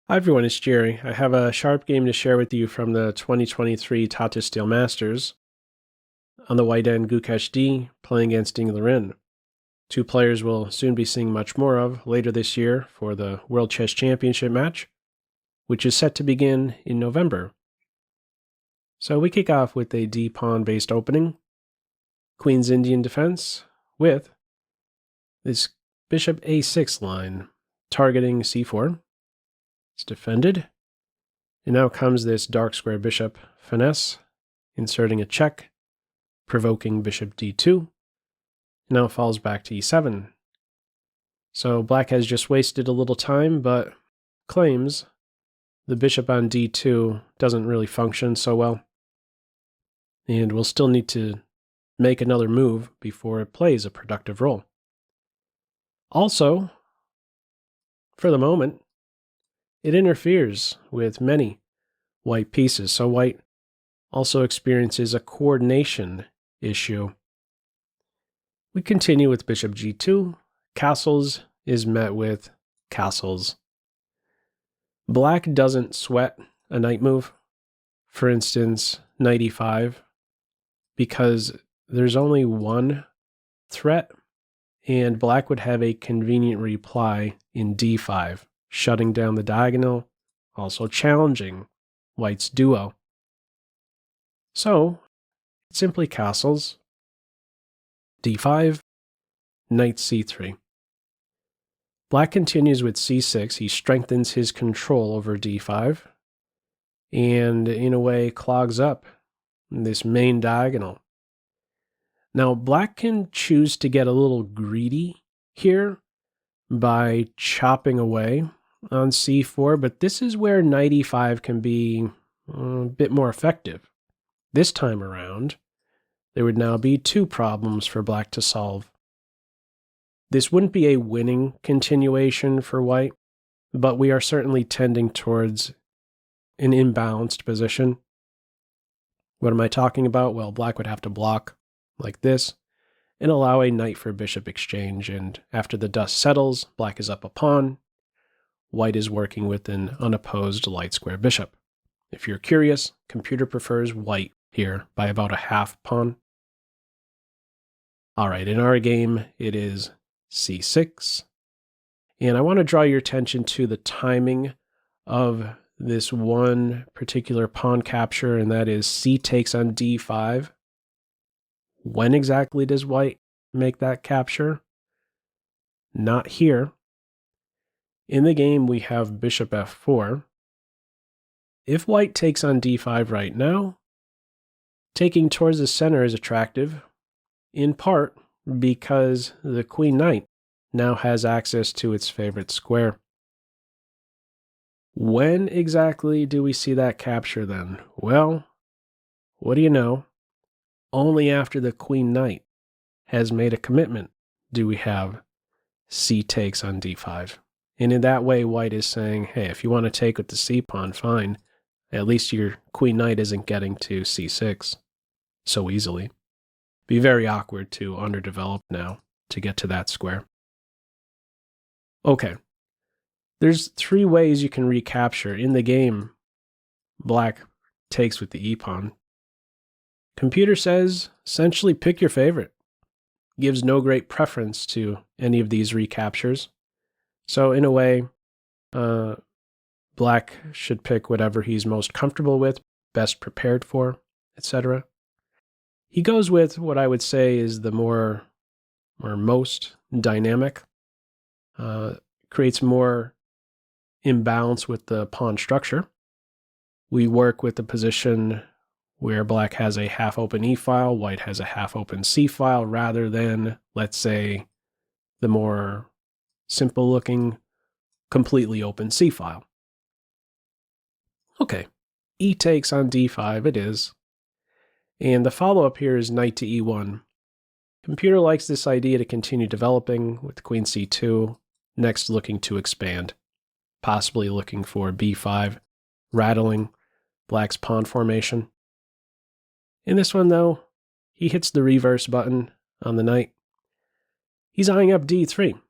Hi everyone, it's Jerry. I have a sharp game to share with you from the 2023 Tata Steel Masters. On the white end, Gukesh D playing against Ding Liren. Two players we'll soon be seeing much more of later this year for the World Chess Championship match, which is set to begin in November. So we kick off with a D-pawn based opening, Queen's Indian defense, with this Bishop A6 line, targeting C4. It's defended. And now comes this dark square bishop finesse, inserting a check, provoking bishop d2. Now it falls back to e7. So black has just wasted a little time, but claims the bishop on d2 doesn't really function so well. And we'll still need to make another move before it plays a productive role. Also, for the moment, it interferes with many white pieces, so white also experiences a coordination issue. We continue with bishop g2. Castles is met with castles. Black doesn't sweat a knight move, for instance, knight e5, because there's only one threat, and black would have a convenient reply in d5, shutting down the diagonal, also challenging white's duo. So, it simply castles, d5, knight c3. Black continues with c6. He strengthens his control over d5, and in a way clogs up this main diagonal. Now, black can choose to get a little greedy here by chopping away on c4, but this is where knight e5 can be a bit more effective. This time around, there would now be two problems for black to solve. This wouldn't be a winning continuation for white, but we are certainly tending towards an imbalanced position. What am I talking about? Well, black would have to block like this and allow a knight for bishop exchange, and after the dust settles, black is up a pawn. White is working with an unopposed light square bishop. If you're curious, computer prefers white here by about a half pawn. All right, in our game, it is c6. And I want to draw your attention to the timing of this one particular pawn capture, and that is c takes on d5. When exactly does white make that capture? Not here. In the game, we have bishop f4. If white takes on d5 right now, taking towards the center is attractive, in part because the queen knight now has access to its favorite square. When exactly do we see that capture then? Well, what do you know? Only after the queen knight has made a commitment do we have c takes on d5. And in that way, white is saying, hey, if you want to take with the c pawn, fine. At least your queen knight isn't getting to c6 so easily. Be very awkward to underdevelop now to get to that square. Okay, there's three ways you can recapture. In the game, black takes with the e-pawn. Computer says, essentially pick your favorite. Gives no great preference to any of these recaptures. So in a way, black should pick whatever he's most comfortable with, best prepared for, etc. He goes with what I would say is the more or most dynamic, creates more imbalance with the pawn structure. We work with the position where black has a half-open e-file, white has a half-open c-file, rather than, let's say, the more simple-looking, completely open c-file. Okay, e takes on d5, it is. And the follow-up here is knight to e1. Computer likes this idea to continue developing with queen c2, next looking to expand, possibly looking for b5, rattling black's pawn formation. In this one, though, he hits the reverse button on the knight. He's eyeing up d3.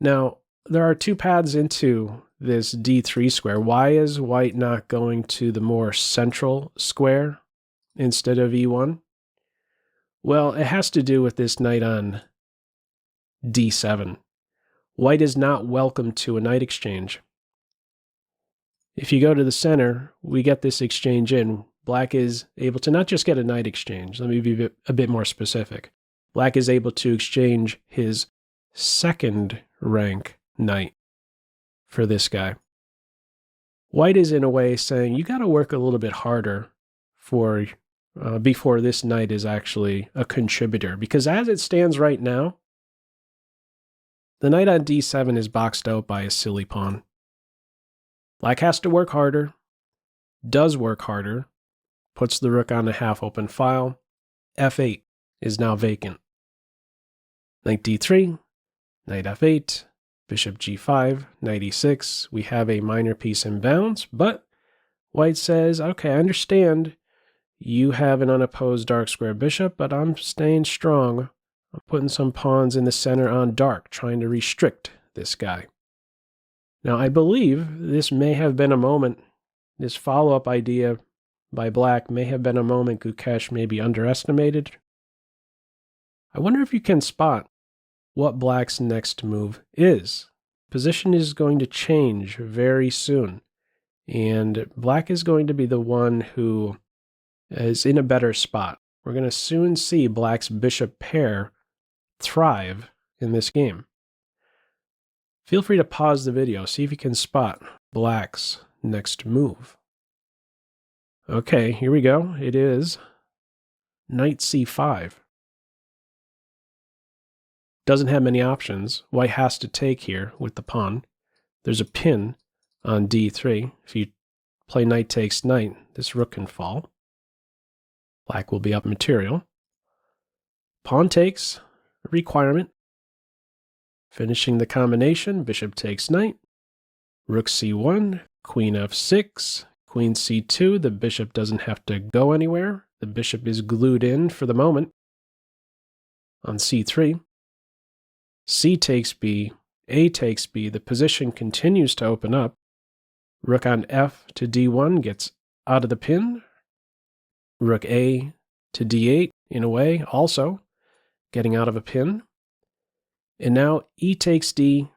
Now, there are two paths into this d3 square. Why is white not going to the more central square instead of e1? Well, it has to do with this knight on d7. White is not welcome to a knight exchange. If you go to the center, we get this exchange in. Black is able to not just get a knight exchange. Let me be a bit more specific. Black is able to exchange his second rank knight for this guy. White is in a way saying, you got to work a little bit harder for before this knight is actually a contributor. Because as it stands right now, the knight on d7 is boxed out by a silly pawn. Black has to work harder, does work harder, puts the rook on a half-open file. f8 is now vacant. Knight d3, knight f8, bishop g5, knight e6. We have a minor piece in bounds, but white says, okay, I understand you have an unopposed dark square bishop, but I'm staying strong. I'm putting some pawns in the center on dark, trying to restrict this guy. Now, I believe this may have been a moment, this follow-up idea by black may have been a moment Gukesh maybe underestimated. I wonder if you can spot what black's next move is. Position is going to change very soon, and black is going to be the one who is in a better spot. We're going to soon see black's bishop pair thrive in this game. Feel free to pause the video, see if you can spot black's next move. Okay, here we go. It is knight c5. Doesn't have many options. White has to take here with the pawn. There's a pin on d3. If you play knight takes knight, this rook can fall. Black will be up material. Pawn takes, a requirement. Finishing the combination, bishop takes knight. Rook c1, queen f6, queen c2. The bishop doesn't have to go anywhere. The bishop is glued in for the moment. On c3. C takes b, a takes b. The position continues to open up. Rook on f to d1 gets out of the pin. Rook a to d8, in a way, also getting out of a pin. And now e takes d,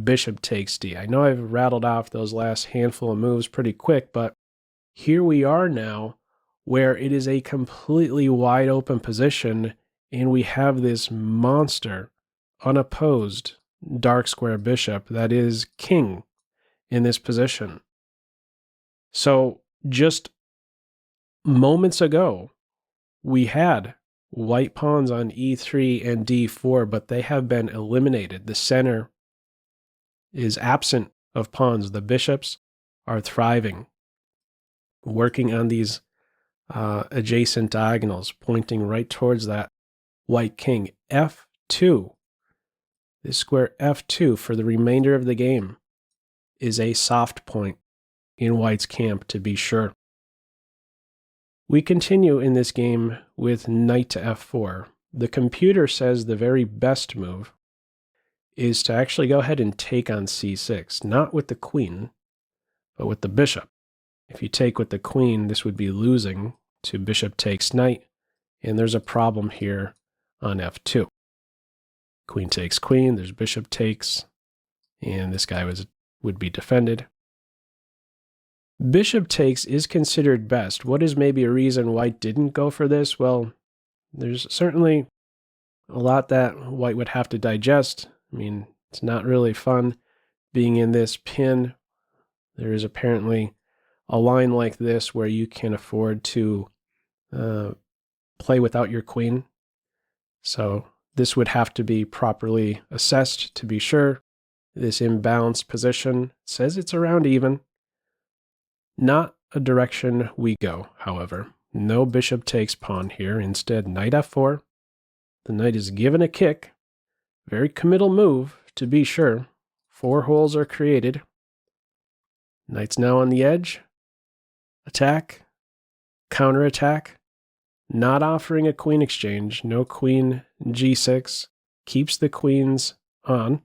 bishop takes d. I know I've rattled off those last handful of moves pretty quick, but here we are now where it is a completely wide open position, and we have this monster, unopposed dark square bishop that is king in this position. So just moments ago, we had white pawns on e3 and d4, but they have been eliminated. The center is absent of pawns. The bishops are thriving, working on these adjacent diagonals, pointing right towards that white king. f2, this square f2 for the remainder of the game is a soft point in white's camp, to be sure. We continue in this game with knight to f4. The computer says the very best move is to actually go ahead and take on c6, not with the queen, but with the bishop. If you take with the queen, this would be losing to bishop takes knight, and there's a problem here on f2. Queen takes queen, there's bishop takes, and this guy would be defended. Bishop takes is considered best. What is maybe a reason white didn't go for this? Well, there's certainly a lot that white would have to digest. I mean, it's not really fun being in this pin. There is apparently a line like this where you can afford to play without your queen. So this would have to be properly assessed to be sure. This imbalanced position says it's around even. Not a direction we go, however. No bishop takes pawn here. Instead, knight f4. The knight is given a kick. Very committal move, to be sure. 4 holes are created. Knight's now on the edge. Attack. Counterattack. Not offering a queen exchange. No queen g6. Keeps the queens on.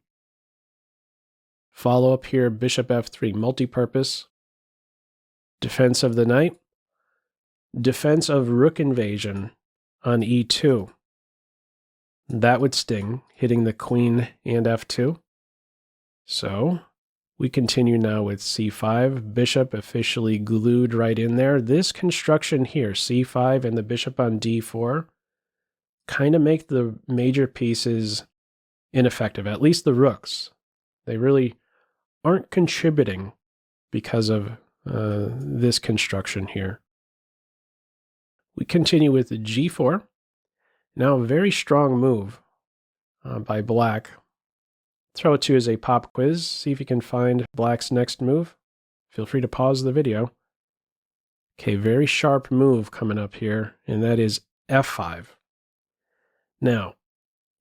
Follow up here, bishop f3, multi-purpose. Defense of the knight. Defense of rook invasion on e2. That would sting, hitting the queen and f2. So we continue now with c5, bishop officially glued right in there. This construction here, c5 and the bishop on d4, kind of make the major pieces ineffective, at least the rooks. They really aren't contributing because of this construction here. We continue with g4. Now a very strong move by black. Throw it to as a pop quiz. See if you can find black's next move. Feel free to pause the video. Okay, very sharp move coming up here, and that is f5. Now,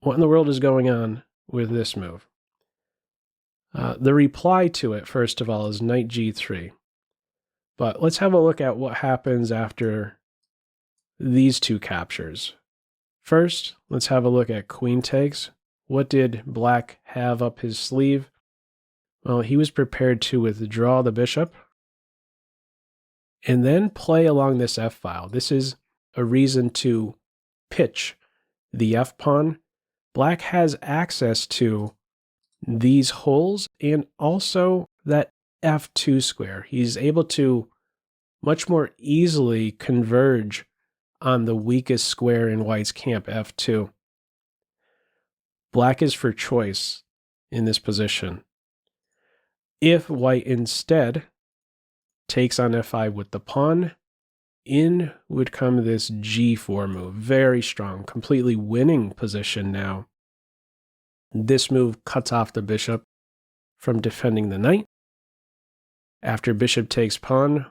what in the world is going on with this move? The reply to it, first of all, is knight g3. But let's have a look at what happens after these two captures. First, let's have a look at queen takes. What did black have up his sleeve? Well, he was prepared to withdraw the bishop and then play along this f-file. This is a reason to pitch the f-pawn. Black has access to these holes and also that f2 square. He's able to much more easily converge on the weakest square in white's camp, f2. Black is for choice in this position. If white instead takes on f5 with the pawn, in would come this g4 move. Very strong, completely winning position now. This move cuts off the bishop from defending the knight. After bishop takes pawn,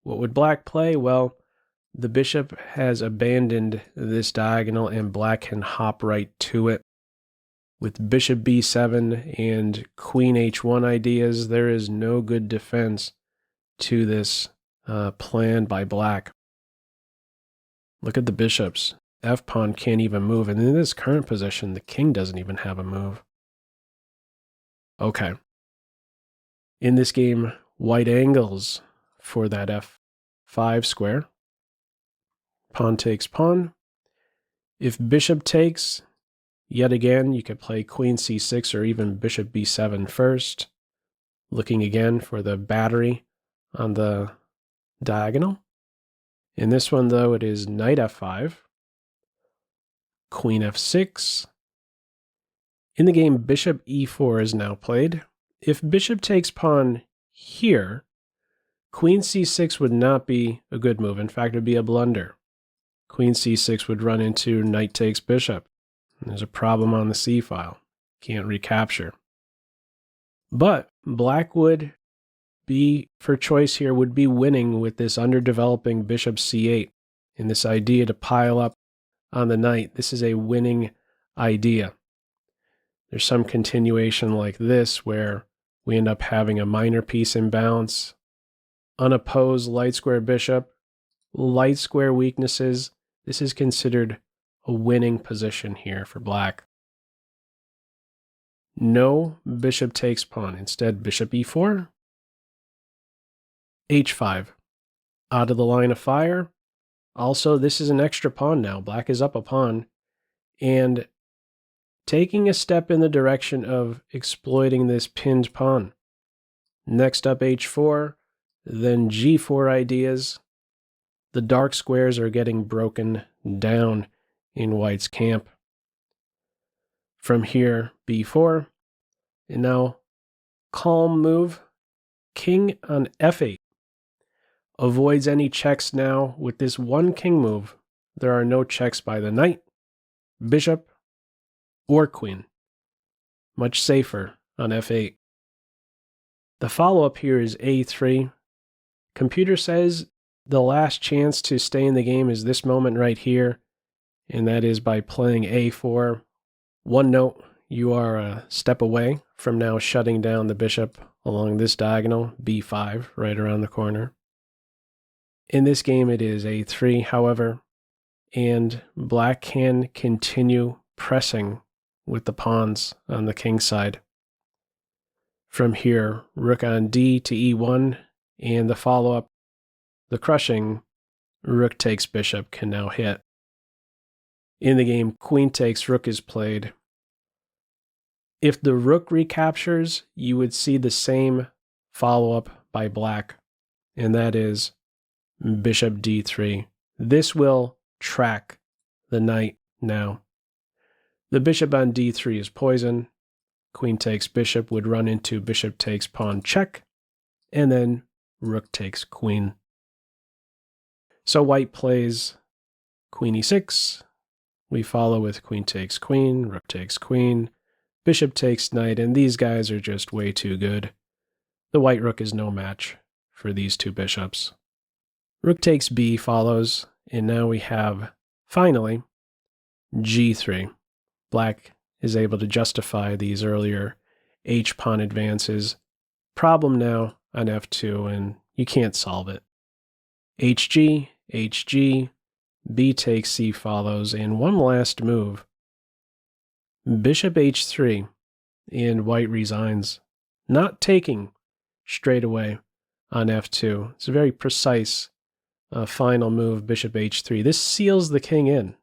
what would black play? Well, the bishop has abandoned this diagonal and black can hop right to it. With bishop b7 and queen h1 ideas, there is no good defense to this plan by black. Look at the bishops. F-pawn can't even move, and in this current position, the king doesn't even have a move. Okay. In this game, white angles for that f5 square. Pawn takes pawn. If bishop takes, yet again, you could play queen c6 or even bishop b7 first, looking again for the battery on the diagonal. In this one, though, it is knight f5, queen f6. In the game, bishop e4 is now played. If bishop takes pawn here, queen c6 would not be a good move. In fact, it would be a blunder. Queen c6 would run into knight takes bishop. There's a problem on the c-file. Can't recapture. But black would be, for choice here, would be winning with this underdeveloping bishop c8 and this idea to pile up on the knight. This is a winning idea. There's some continuation like this where we end up having a minor piece imbalance, unopposed light square bishop, light square weaknesses. This is considered a winning position here for black. No bishop takes pawn. Instead, bishop e4, h5, out of the line of fire. Also, this is an extra pawn now. Black is up a pawn and taking a step in the direction of exploiting this pinned pawn. Next up, h4, then g4 ideas. The dark squares are getting broken down in white's camp. From here, b4, and now calm move, king on f8. Avoids any checks now. With this one king move, there are no checks by the knight, bishop, or queen. Much safer on f8. The follow-up here is a3. Computer says the last chance to stay in the game is this moment right here, and that is by playing a4. One note, you are a step away from now shutting down the bishop along this diagonal, b5, right around the corner. In this game, it is a3, however, and black can continue pressing with the pawns on the king side. From here, rook on d to e1, and the follow-up, the crushing rook takes bishop can now hit. In the game, queen takes rook is played. If the rook recaptures, you would see the same follow-up by black, and that is bishop d3. This will track the knight now. The bishop on d3 is poison. Queen takes bishop would run into bishop takes pawn check, and then rook takes queen. So white plays queen e6. We follow with queen takes queen, rook takes queen, bishop takes knight, and these guys are just way too good. The white rook is no match for these two bishops. Rook takes b follows, and now we have, finally, g3. Black is able to justify these earlier h-pawn advances. Problem now on f2, and you can't solve it. hg, hg, b takes c follows, and one last move. Bishop h3, and white resigns, not taking straight away on f2. It's a very precise final move, bishop h3. This seals the king in.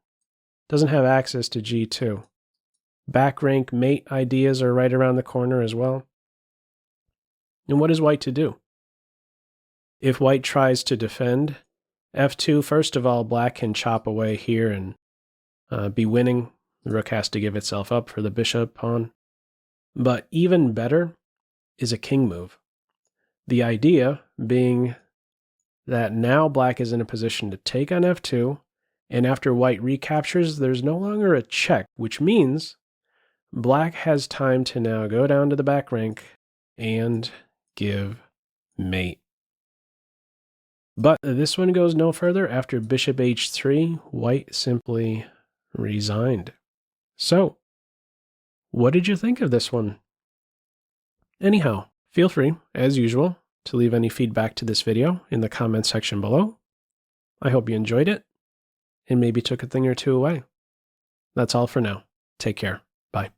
Doesn't have access to g2. Back rank mate ideas are right around the corner as well. And what is white to do? If white tries to defend f2, first of all, black can chop away here and be winning. The rook has to give itself up for the bishop pawn. But even better is a king move. The idea being that now black is in a position to take on f2, and after white recaptures, there's no longer a check, which means black has time to now go down to the back rank and give mate. But this one goes no further. After bishop h3, white simply resigned. So, what did you think of this one? Anyhow, feel free, as usual, to leave any feedback to this video in the comment section below. I hope you enjoyed it and maybe took a thing or two away. That's all for now. Take care. Bye.